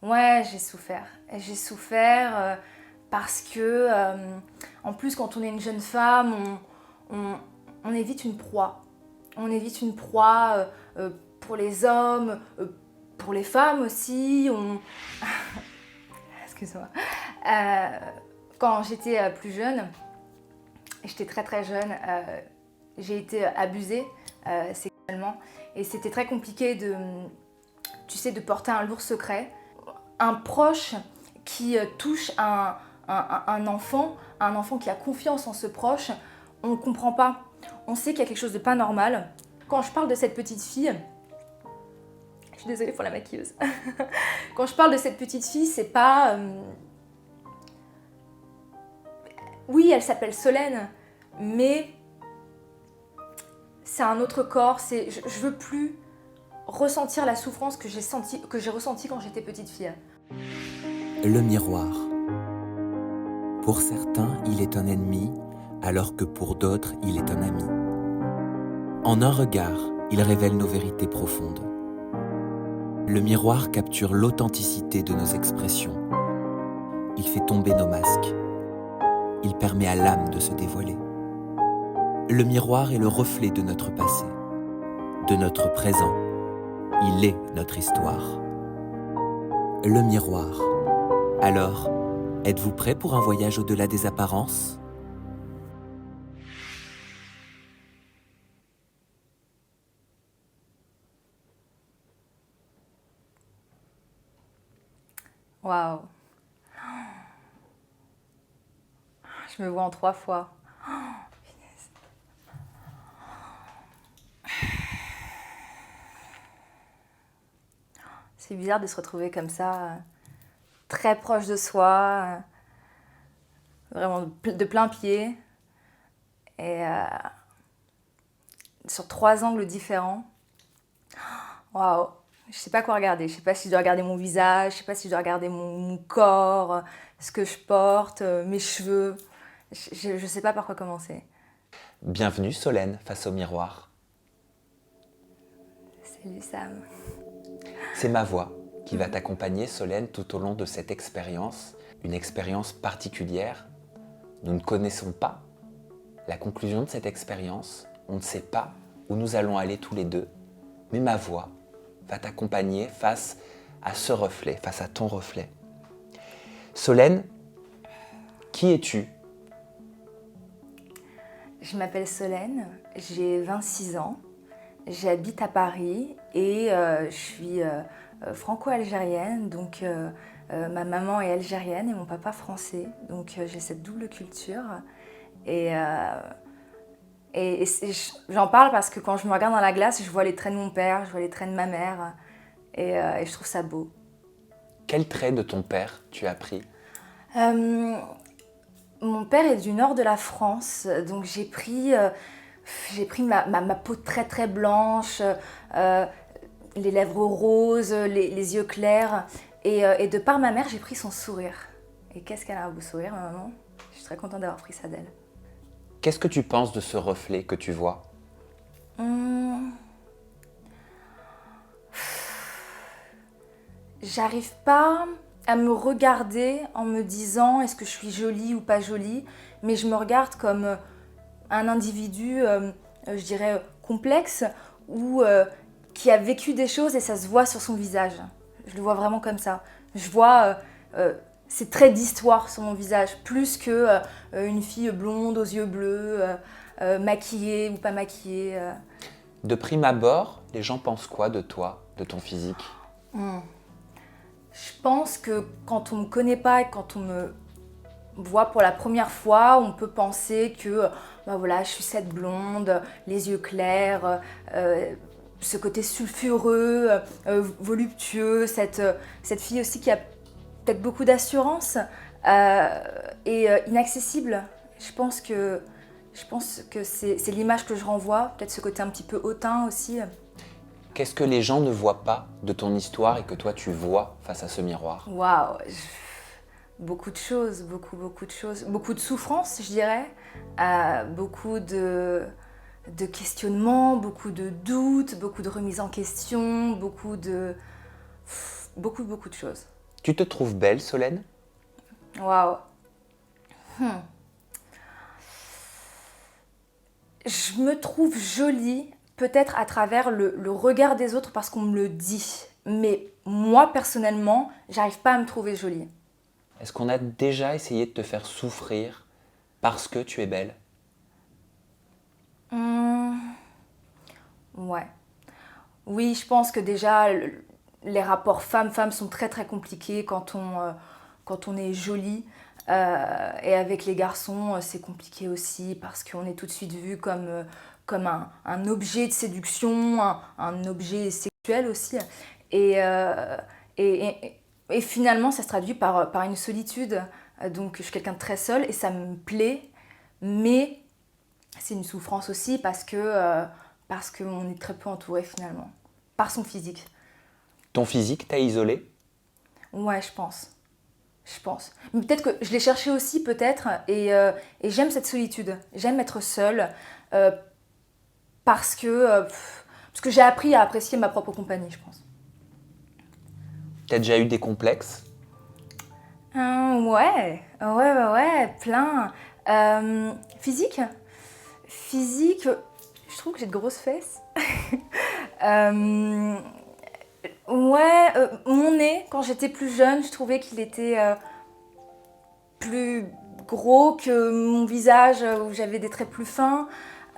Ouais, j'ai souffert. J'ai souffert parce que, en plus, quand on est une jeune femme, on évite une proie. On évite une proie pour les hommes, pour les femmes aussi. Excuse-moi. Euh, Quand j'étais plus jeune, j'étais très très jeune, j'ai été abusée sexuellement et c'était très compliqué de, tu sais, de porter un lourd secret. Un proche qui touche un enfant qui a confiance en ce proche, on ne comprend pas. On sait qu'il y a quelque chose de pas normal. Quand je parle de cette petite fille, je suis désolée pour la maquilleuse. Quand je parle de cette petite fille, c'est pas... Oui, elle s'appelle Solène, mais c'est un autre corps. Je veux plus ressentir la souffrance que j'ai ressentie quand j'étais petite fille. Le miroir. Pour certains, il est un ennemi, alors que pour d'autres, il est un ami. En un regard, il révèle nos vérités profondes. Le miroir capture l'authenticité de nos expressions. Il fait tomber nos masques. Il permet à l'âme de se dévoiler. Le miroir est le reflet de notre passé, de notre présent. Il est notre histoire. Le miroir. Alors, êtes-vous prêt pour un voyage au-delà des apparences ? Waouh. Je me vois en 3 fois. C'est bizarre de se retrouver comme ça, très proche de soi, vraiment de plein pied, et sur 3 angles différents. Waouh, je sais pas quoi regarder. Je sais pas si je dois regarder mon visage, je sais pas si je dois regarder mon corps, ce que je porte, mes cheveux. Je sais pas par quoi commencer. Bienvenue Solène face au miroir. Salut Sam. C'est ma voix qui va t'accompagner Solène tout au long de cette expérience, une expérience particulière. Nous ne connaissons pas la conclusion de cette expérience, on ne sait pas où nous allons aller tous les deux, mais ma voix va t'accompagner face à ce reflet, face à ton reflet. Solène, qui es-tu ? Je m'appelle Solène, j'ai 26 ans, j'habite à Paris et je suis franco-algérienne, donc ma maman est algérienne et mon papa français, donc j'ai cette double culture. Et, j'en parle parce que quand je me regarde dans la glace, je vois les traits de mon père, je vois les traits de ma mère et je trouve ça beau. Quel trait de ton père tu as pris ? Mon père est du nord de la France, donc j'ai pris ma peau très très blanche, les lèvres roses, les yeux clairs, et de par ma mère, j'ai pris son sourire. Et qu'est-ce qu'elle a un beau sourire, ma maman. Je suis très contente d'avoir pris ça d'elle. Qu'est-ce que tu penses de ce reflet que tu vois ? J'arrive pas à me regarder en me disant est-ce que je suis jolie ou pas jolie, mais je me regarde comme un individu, je dirais, complexe ou qui a vécu des choses et ça se voit sur son visage. Je le vois vraiment comme ça. Je vois ces traits d'histoire sur mon visage, plus que une fille blonde aux yeux bleus, maquillée ou pas maquillée. De prime abord, les gens pensent quoi de toi, de ton physique ? Je pense que quand on ne me connaît pas et quand on me voit pour la première fois, on peut penser que voilà, je suis cette blonde, les yeux clairs, ce côté sulfureux, voluptueux, cette fille aussi qui a peut-être beaucoup d'assurance et inaccessible. Je pense que c'est l'image que je renvoie, peut-être ce côté un petit peu hautain aussi. Qu'est-ce que les gens ne voient pas de ton histoire et que toi tu vois face à ce miroir ? Waouh, beaucoup de choses, beaucoup de choses. Beaucoup de souffrance, je dirais. Beaucoup de questionnements, beaucoup de doutes, beaucoup de remises en question, beaucoup de choses. Tu te trouves belle, Solène? Waouh. Je me trouve jolie, peut-être à travers le regard des autres parce qu'on me le dit. Mais moi, personnellement, j'arrive pas à me trouver jolie. Est-ce qu'on a déjà essayé de te faire souffrir parce que tu es belle? Hum, ouais. Oui, je pense que déjà, les rapports femmes-femmes sont très très compliqués quand on est jolie. Et avec les garçons, c'est compliqué aussi parce qu'on est tout de suite vu comme un objet de séduction, un objet sexuel aussi. Et, euh, et, et finalement, ça se traduit par une solitude. Donc, je suis quelqu'un de très seul et ça me plaît, mais c'est une souffrance aussi parce qu'on est très peu entouré finalement, par son physique. Ton physique t'a isolée? Ouais, je pense. Je pense. Mais peut-être que je l'ai cherché aussi, peut-être, et j'aime cette solitude. J'aime être seule euh, parce que j'ai appris à apprécier ma propre compagnie, je pense. T'as déjà eu des complexes? Ouais, plein. Physique? Physique, je trouve que j'ai de grosses fesses. Euh, mon nez, quand j'étais plus jeune, je trouvais qu'il était plus gros que mon visage où j'avais des traits plus fins.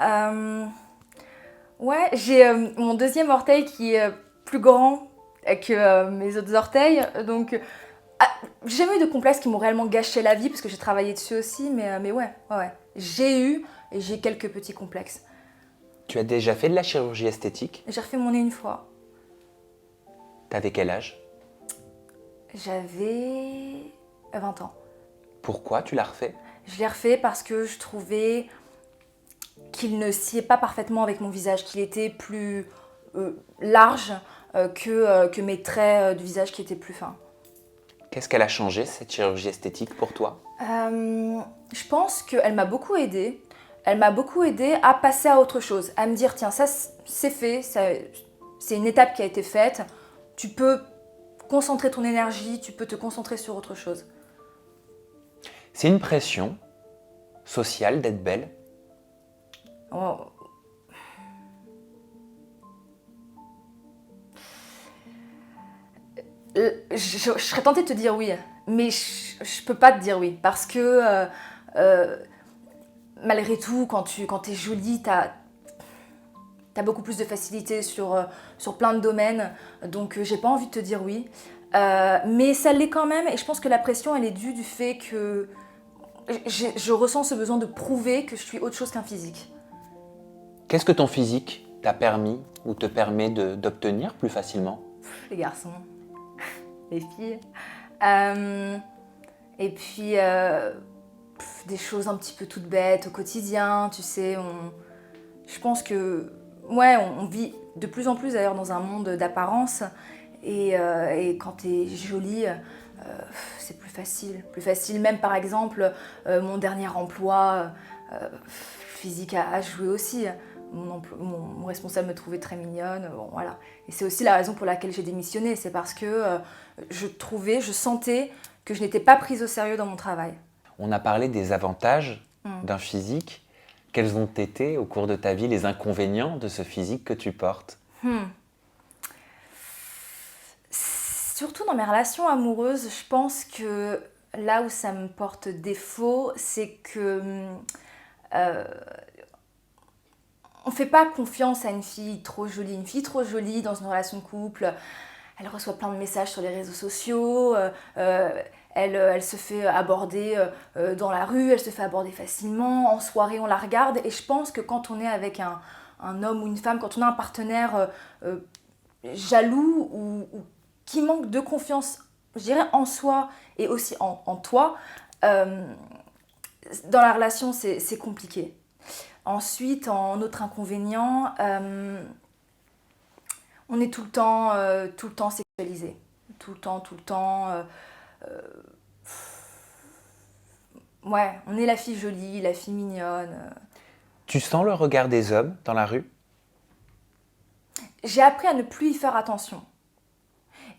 Euh, ouais, j'ai mon deuxième orteil qui est plus grand que mes autres orteils. Donc, ah, j'ai jamais eu de complexes qui m'ont réellement gâché la vie parce que j'ai travaillé dessus aussi. Mais ouais. J'ai eu et j'ai quelques petits complexes. Tu as déjà fait de la chirurgie esthétique? J'ai refait mon nez une fois. T'avais quel âge? J'avais 20 ans. Pourquoi tu l'as refait? Je l'ai refait parce que je trouvais qu'il ne sciait pas parfaitement avec mon visage, qu'il était plus large que mes traits de visage qui étaient plus fins. Qu'est-ce qu'elle a changé, cette chirurgie esthétique, pour toi? Je pense qu'elle m'a beaucoup aidée. Elle m'a beaucoup aidée à passer à autre chose, à me dire tiens, ça c'est fait, c'est une étape qui a été faite. Tu peux concentrer ton énergie, tu peux te concentrer sur autre chose. C'est une pression sociale d'être belle? Oh. Je serais tentée de te dire oui, mais je peux pas te dire oui parce que malgré tout, quand t'es jolie, t'as beaucoup plus de facilité sur plein de domaines, donc j'ai pas envie de te dire oui. Mais ça l'est quand même, et je pense que la pression, elle est due du fait que je ressens ce besoin de prouver que je suis autre chose qu'un physique. Qu'est-ce que ton physique t'a permis ou te permet d'obtenir plus facilement? Les garçons, les filles. Euh, et puis, des choses un petit peu toutes bêtes au quotidien, tu sais. Je pense que, ouais, on vit de plus en plus d'ailleurs dans un monde d'apparence. Et quand t'es jolie, c'est plus facile. Plus facile, même par exemple, mon dernier emploi physique a joué aussi. Mon responsable me trouvait très mignonne, bon, voilà. Et c'est aussi la raison pour laquelle j'ai démissionné, c'est parce que je sentais que je n'étais pas prise au sérieux dans mon travail. On a parlé des avantages d'un physique. Quels ont été, au cours de ta vie, les inconvénients de ce physique que tu portes? Surtout dans mes relations amoureuses, je pense que là où ça me porte défaut, c'est que on fait pas confiance à une fille trop jolie. Une fille trop jolie dans une relation de couple, elle reçoit plein de messages sur les réseaux sociaux, elle se fait aborder dans la rue, elle se fait aborder facilement, en soirée on la regarde. Et je pense que quand on est avec un homme ou une femme, quand on a un partenaire jaloux ou qui manque de confiance, je dirais, en soi et aussi en toi, dans la relation c'est compliqué. Ensuite, en autre inconvénient, on est tout le temps sexualisé. Tout le temps. Ouais, on est la fille jolie, la fille mignonne. Tu sens le regard des hommes dans la rue? J'ai appris à ne plus y faire attention.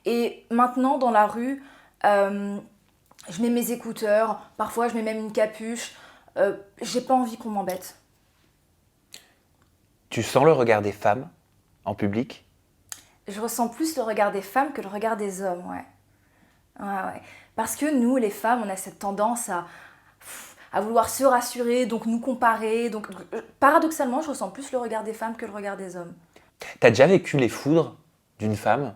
Et maintenant, dans la rue, Je mets mes écouteurs, parfois je mets même une capuche. J'ai pas envie qu'on m'embête. Tu sens le regard des femmes en public? Je ressens plus le regard des femmes que le regard des hommes, ouais. Ouais. Parce que nous, les femmes, on a cette tendance à vouloir se rassurer, donc nous comparer. Donc, paradoxalement, je ressens plus le regard des femmes que le regard des hommes. T'as déjà vécu les foudres d'une femme?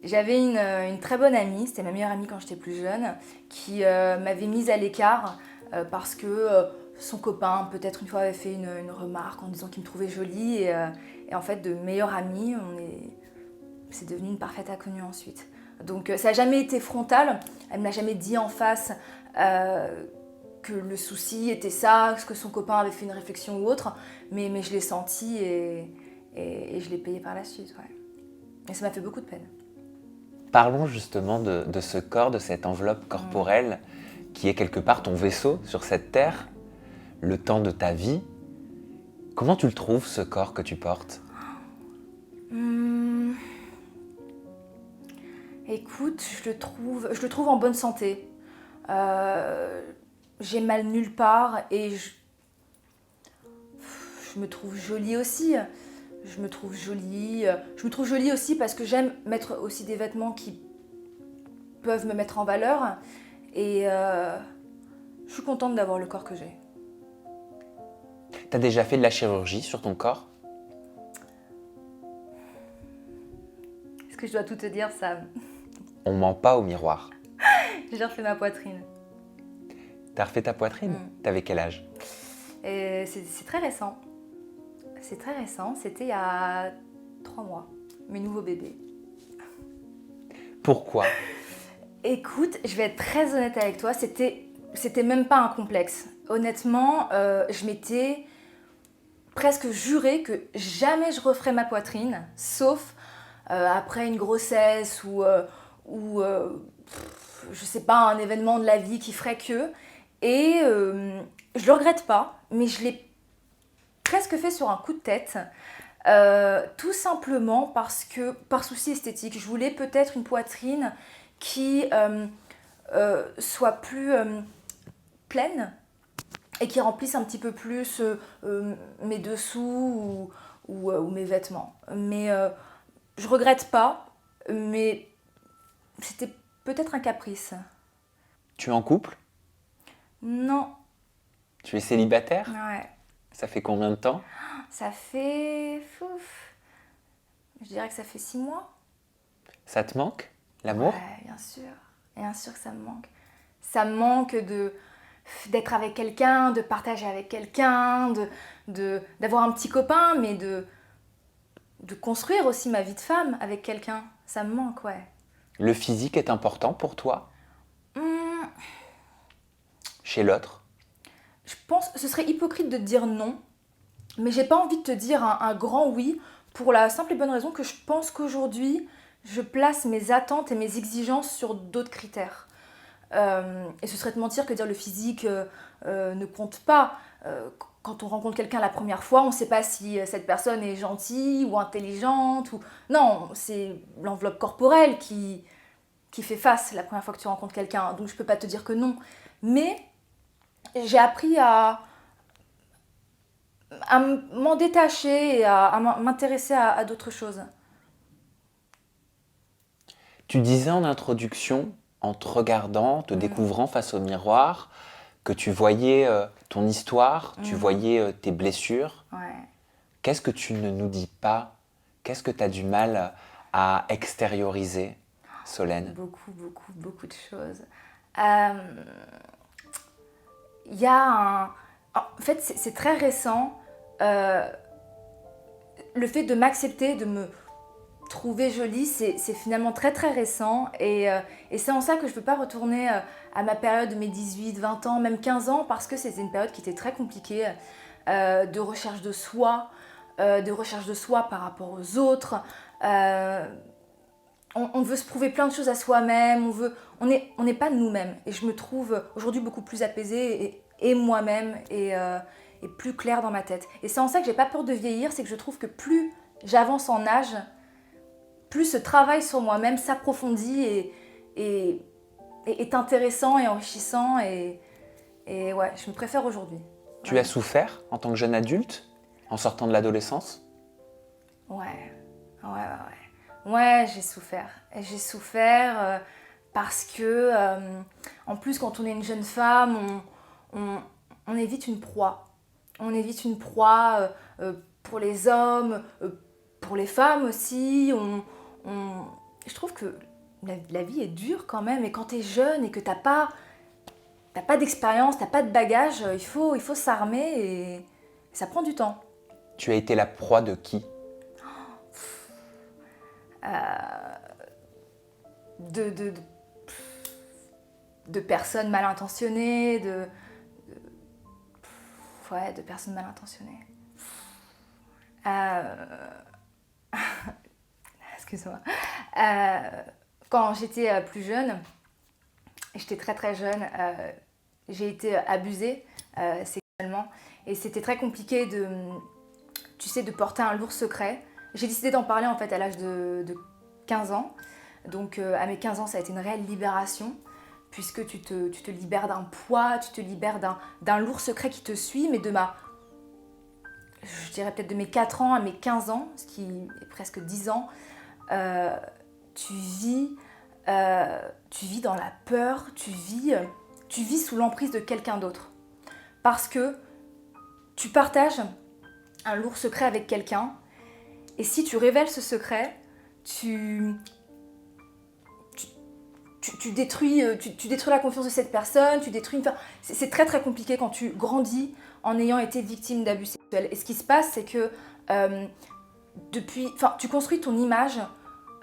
J'avais une très bonne amie, c'était ma meilleure amie quand j'étais plus jeune, qui m'avait mise à l'écart parce que son copain, peut-être une fois, avait fait une remarque en disant qu'il me trouvait jolie. Et en fait, de meilleure amie, c'est devenu une parfaite inconnue ensuite. Donc ça n'a jamais été frontal, elle ne m'a jamais dit en face que le souci était ça, que son copain avait fait une réflexion ou autre, mais je l'ai senti et je l'ai payé par la suite. Ouais. Et ça m'a fait beaucoup de peine. Parlons justement de ce corps, de cette enveloppe corporelle qui est quelque part ton vaisseau sur cette terre, le temps de ta vie. Comment tu le trouves, ce corps que tu portes? Écoute, je le trouve en bonne santé. J'ai mal nulle part et je me trouve jolie aussi. Je me trouve jolie aussi parce que j'aime mettre aussi des vêtements qui peuvent me mettre en valeur. Et je suis contente d'avoir le corps que j'ai. T'as déjà fait de la chirurgie sur ton corps? Est-ce que je dois tout te dire, Sam? On ment pas au miroir. J'ai refait ma poitrine. T'as refait ta poitrine? T'avais quel âge? Et c'est très récent. C'est très récent, c'était il y a 3 mois. Mes nouveaux bébés. Pourquoi? Écoute, je vais être très honnête avec toi, c'était même pas un complexe. Honnêtement, je m'étais presque juré que jamais je referais ma poitrine, sauf après une grossesse ou je sais pas, un événement de la vie qui ferait que. Et je le regrette pas, mais je l'ai presque fait sur un coup de tête. Tout simplement parce que, par souci esthétique, je voulais peut-être une poitrine qui soit plus pleine et qui remplisse un petit peu plus mes dessous ou mes vêtements. Mais je regrette pas, mais c'était peut-être un caprice. Tu es en couple? Non. Tu es célibataire? Ouais. Ça fait combien de temps? Ça fait... Je dirais que ça fait 6 mois. Ça te manque, l'amour? Ouais, bien sûr. Bien sûr que ça me manque. Ça me manque d'être avec quelqu'un, de partager avec quelqu'un, d'avoir un petit copain, mais de construire aussi ma vie de femme avec quelqu'un. Ça me manque, ouais. Le physique est important pour toi? Chez l'autre? Je pense que ce serait hypocrite de te dire non, mais j'ai pas envie de te dire un grand oui, pour la simple et bonne raison que je pense qu'aujourd'hui, je place mes attentes et mes exigences sur d'autres critères. Et ce serait de mentir que dire le physique ne compte pas. Quand on rencontre quelqu'un la première fois, on ne sait pas si cette personne est gentille ou intelligente. Non, c'est l'enveloppe corporelle qui fait face la première fois que tu rencontres quelqu'un. Donc je ne peux pas te dire que non. Mais j'ai appris à m'en détacher et à m'intéresser à d'autres choses. Tu disais en introduction, en te regardant, te découvrant face au miroir, que tu voyais ton histoire, tu voyais tes blessures. Ouais. Qu'est-ce que tu ne nous dis pas? Qu'est-ce que tu as du mal à extérioriser, Solène? Beaucoup de choses. Il y a En fait, c'est très récent. Le fait de m'accepter, de me trouver jolie, c'est finalement très très récent. Et c'est en ça que je ne veux pas retourner à ma période de mes 18, 20 ans, même 15 ans, parce que c'était une période qui était très compliquée, de recherche de soi par rapport aux autres. On veut se prouver plein de choses à soi-même, on n'est pas nous-mêmes. Et je me trouve aujourd'hui beaucoup plus apaisée et moi-même et plus claire dans ma tête. Et c'est en ça que j'ai pas peur de vieillir, c'est que je trouve que plus j'avance en âge, plus ce travail sur moi-même s'approfondit et est intéressant et enrichissant. Et ouais, je me préfère aujourd'hui. Tu as souffert en tant que jeune adulte, en sortant de l'adolescence? Ouais, ouais, j'ai souffert. Et j'ai souffert parce que, en plus, quand on est une jeune femme, on évite une proie. On évite une proie pour les hommes, pour les femmes aussi. Je trouve que la vie est dure quand même. Et quand tu es jeune et que t'as pas d'expérience, t'as pas de bagage, il faut s'armer et ça prend du temps. Tu as été la proie de qui? De personnes mal intentionnées, de personnes mal intentionnées. Excuse-moi. Quand j'étais plus jeune, j'étais très très jeune, j'ai été abusée sexuellement et c'était très compliqué de porter un lourd secret. J'ai décidé d'en parler en fait à l'âge de 15 ans. Donc à mes 15 ans, ça a été une réelle libération puisque tu te libères d'un poids, tu te libères d'un lourd secret qui te suit, mais je dirais peut-être de mes 4 ans à mes 15 ans, ce qui est presque 10 ans, tu vis dans la peur, tu vis sous l'emprise de quelqu'un d'autre. Parce que tu partages un lourd secret avec quelqu'un, et si tu révèles ce secret, tu détruis la confiance de cette personne, c'est très très compliqué quand tu grandis en ayant été victime d'abus sexuels. Et ce qui se passe, c'est que tu construis ton image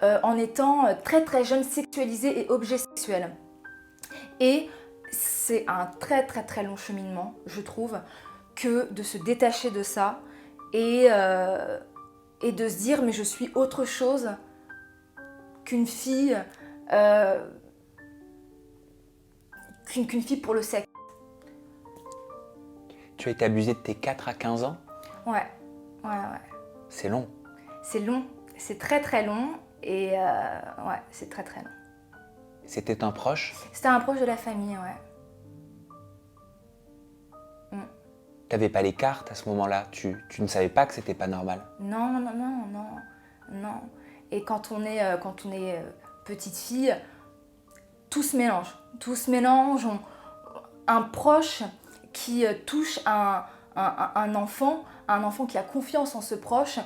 en étant très très jeune, sexualisé et objet sexuel. Et c'est un très très très long cheminement, je trouve, que de se détacher de ça et de se dire mais je suis autre chose qu'une fille qu'une fille pour le sexe. Tu as été abusée de tes 4 à 15 ans? Ouais. C'est long. C'est long, c'est très très long et ouais, c'est très très long. C'était un proche? C'était un proche de la famille, ouais. T'avais pas les cartes à ce moment-là? Tu ne savais pas que c'était pas normal? Non. Et quand on est petite fille, tout se mélange. Un proche qui touche un enfant qui a confiance en ce proche,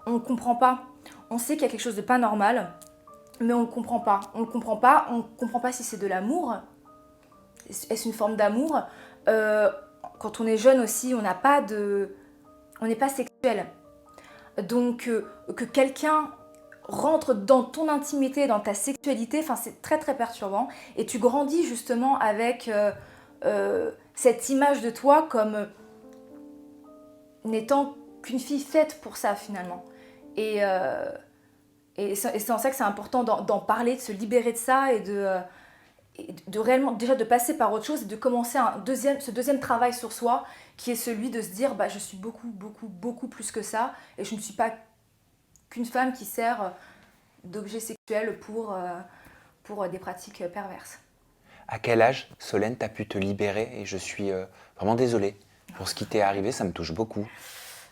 on ne comprend pas. On sait qu'il y a quelque chose de pas normal, mais on ne comprend pas. On comprend pas si c'est de l'amour. Est-ce une forme d'amour? Quand on est jeune aussi, on n'est pas sexuel. Donc que quelqu'un rentre dans ton intimité, dans ta sexualité, c'est très très perturbant. Et tu grandis justement avec cette image de toi comme n'étant qu'une fille faite pour ça finalement. Et c'est en ça que c'est important d'en parler, de se libérer de ça et de réellement déjà de passer par autre chose et de commencer ce deuxième travail sur soi qui est celui de se dire je suis beaucoup plus que ça et je ne suis pas qu'une femme qui sert d'objet sexuel pour des pratiques perverses. À quel âge, Solène, t'as pu te libérer? Et je suis vraiment désolée pour ce qui t'est arrivé, ça me touche beaucoup.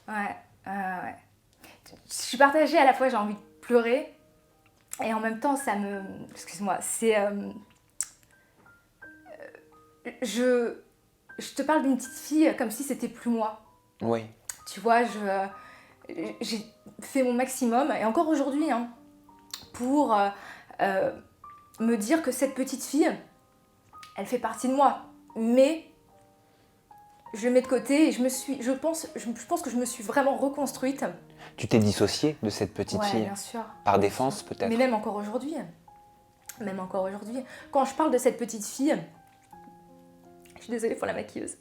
Ouais. Je suis partagée, à la fois j'ai envie de pleurer et en même temps excuse-moi, c'est... Je te parle d'une petite fille comme si c'était plus moi. Oui. Tu vois, j'ai fait mon maximum, et encore aujourd'hui, pour me dire que cette petite fille, elle fait partie de moi. Mais je le mets de côté et je pense que je me suis vraiment reconstruite. Tu t'es dissociée de cette petite fille? Bien sûr. Par défense, peut-être? Mais même encore aujourd'hui. Quand je parle de cette petite fille... Je suis désolée pour la maquilleuse.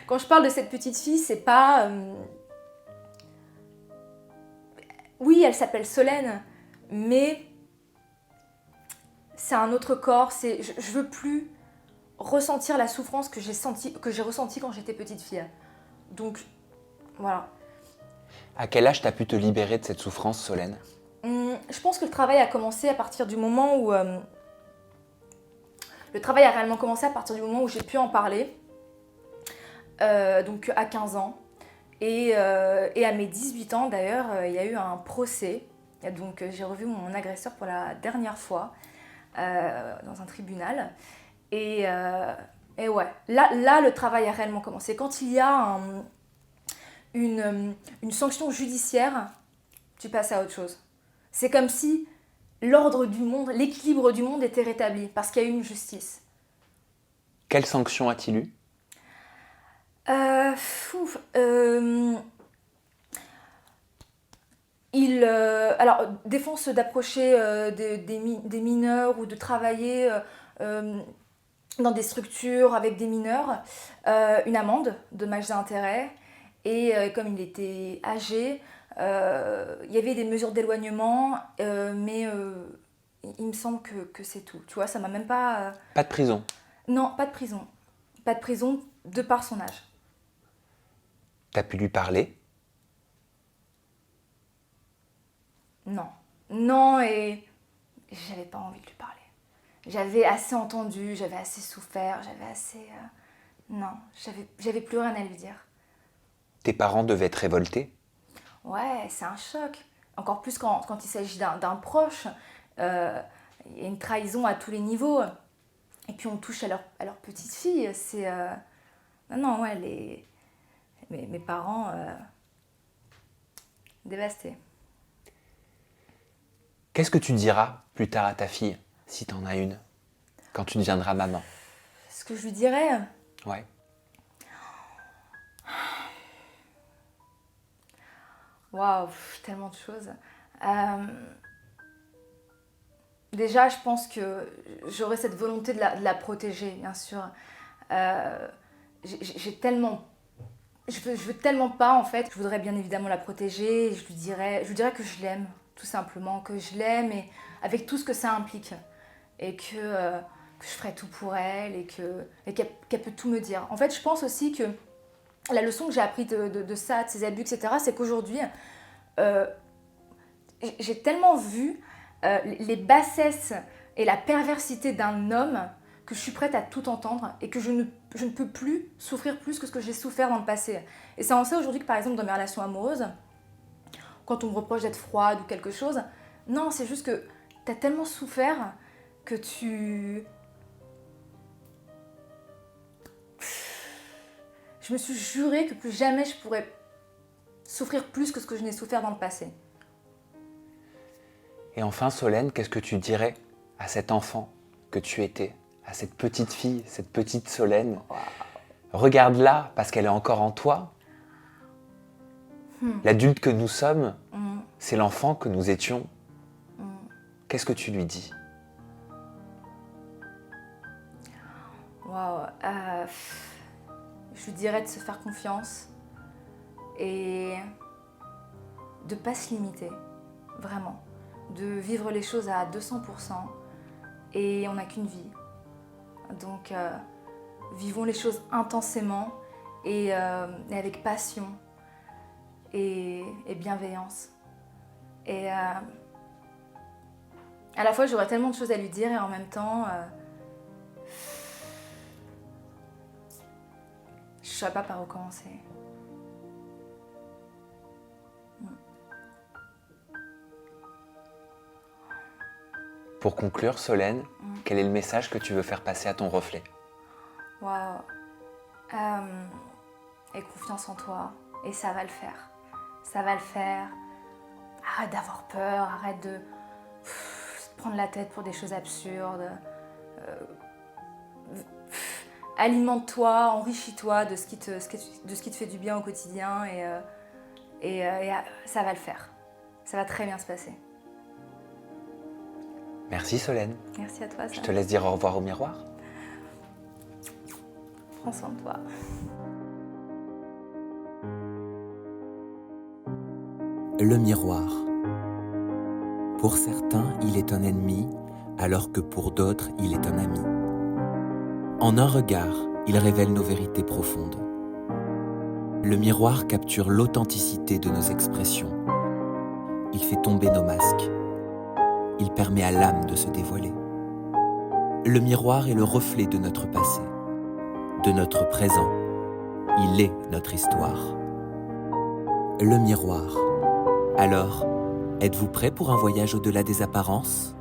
Quand je parle de cette petite fille, c'est pas... Oui, elle s'appelle Solène, mais c'est un autre corps. Je veux plus ressentir la souffrance que j'ai ressentie quand j'étais petite fille. Donc, voilà. À quel âge t'as pu te libérer de cette souffrance, Solène? Je pense que le travail a commencé à partir du moment où... le travail a réellement commencé à partir du moment où j'ai pu en parler, donc à 15 ans. Et à mes 18 ans, d'ailleurs, il y a eu un procès. Et donc j'ai revu mon agresseur pour la dernière fois dans un tribunal. Et ouais, là, le travail a réellement commencé. Quand il y a une sanction judiciaire, tu passes à autre chose. C'est comme si l'ordre du monde, l'équilibre du monde était rétabli parce qu'il y a eu une justice. Quelle sanction a-t-il eu? Alors, défense d'approcher des mineurs ou de travailler dans des structures avec des mineurs, une amende, dommages et intérêts, et comme il était âgé, il y avait des mesures d'éloignement, mais il me semble que c'est tout. Tu vois, ça m'a même pas... Pas de prison? Non, pas de prison. Pas de prison de par son âge. T'as pu lui parler? Non. Non, et j'avais pas envie de lui parler. J'avais assez entendu, j'avais assez souffert, j'avais assez... Non, j'avais plus rien à lui dire. Tes parents devaient être révoltés? Ouais, c'est un choc. Encore plus quand il s'agit d'un proche. Il y a une trahison à tous les niveaux. Et puis on touche à leur petite fille. C'est... Non, ouais, mes parents... dévastés. Qu'est-ce que tu diras plus tard à ta fille, si t'en as une, quand tu deviendras maman? Ce que je lui dirais... Ouais. Waouh, tellement de choses. Déjà, je pense que j'aurais cette volonté de la protéger, bien sûr. J'ai tellement... Je veux tellement pas, en fait. Je voudrais bien évidemment la protéger. Je lui dirais que je l'aime, tout simplement. Que je l'aime, et avec tout ce que ça implique. Et que je ferai tout pour elle, et qu'elle peut tout me dire. En fait, je pense aussi que la leçon que j'ai apprise de ça, de ces abus, etc., c'est qu'aujourd'hui, j'ai tellement vu les bassesses et la perversité d'un homme que je suis prête à tout entendre et que je ne peux plus souffrir plus que ce que j'ai souffert dans le passé. Et c'est en ça aujourd'hui que, par exemple, dans mes relations amoureuses, quand on me reproche d'être froide ou quelque chose, non, c'est juste que t'as tellement souffert que je me suis juré que plus jamais je pourrais souffrir plus que ce que je n'ai souffert dans le passé. Et enfin, Solène, qu'est-ce que tu dirais à cet enfant que tu étais, à cette petite fille, cette petite Solène? Wow. Regarde-la, parce qu'elle est encore en toi. L'adulte que nous sommes, c'est l'enfant que nous étions. Qu'est-ce que tu lui dis? Waouh. Je lui dirais de se faire confiance et de ne pas se limiter, vraiment. De vivre les choses à 200%, et on n'a qu'une vie. Donc, vivons les choses intensément et avec passion et bienveillance. Et à la fois, j'aurais tellement de choses à lui dire, et en même temps, je ne saurais pas par où commencer. Pour conclure, Solène, quel est le message que tu veux faire passer à ton reflet? Waouh. Aie confiance en toi, et ça va le faire. Ça va le faire. Arrête d'avoir peur, arrête de se prendre la tête pour des choses absurdes. Alimente-toi, enrichis-toi de ce qui te fait du bien au quotidien, et ça va le faire. Ça va très bien se passer. Merci Solène. Merci à toi. Je te laisse dire au revoir au miroir. Prends soin de toi. Le miroir. Pour certains, il est un ennemi, alors que pour d'autres, il est un ami. En un regard, il révèle nos vérités profondes. Le miroir capture l'authenticité de nos expressions. il fait tomber nos masques. Il permet à l'âme de se dévoiler. Le miroir est le reflet de notre passé, de notre présent. Il est notre histoire. Le miroir. Alors, êtes-vous prêt pour un voyage au-delà des apparences ?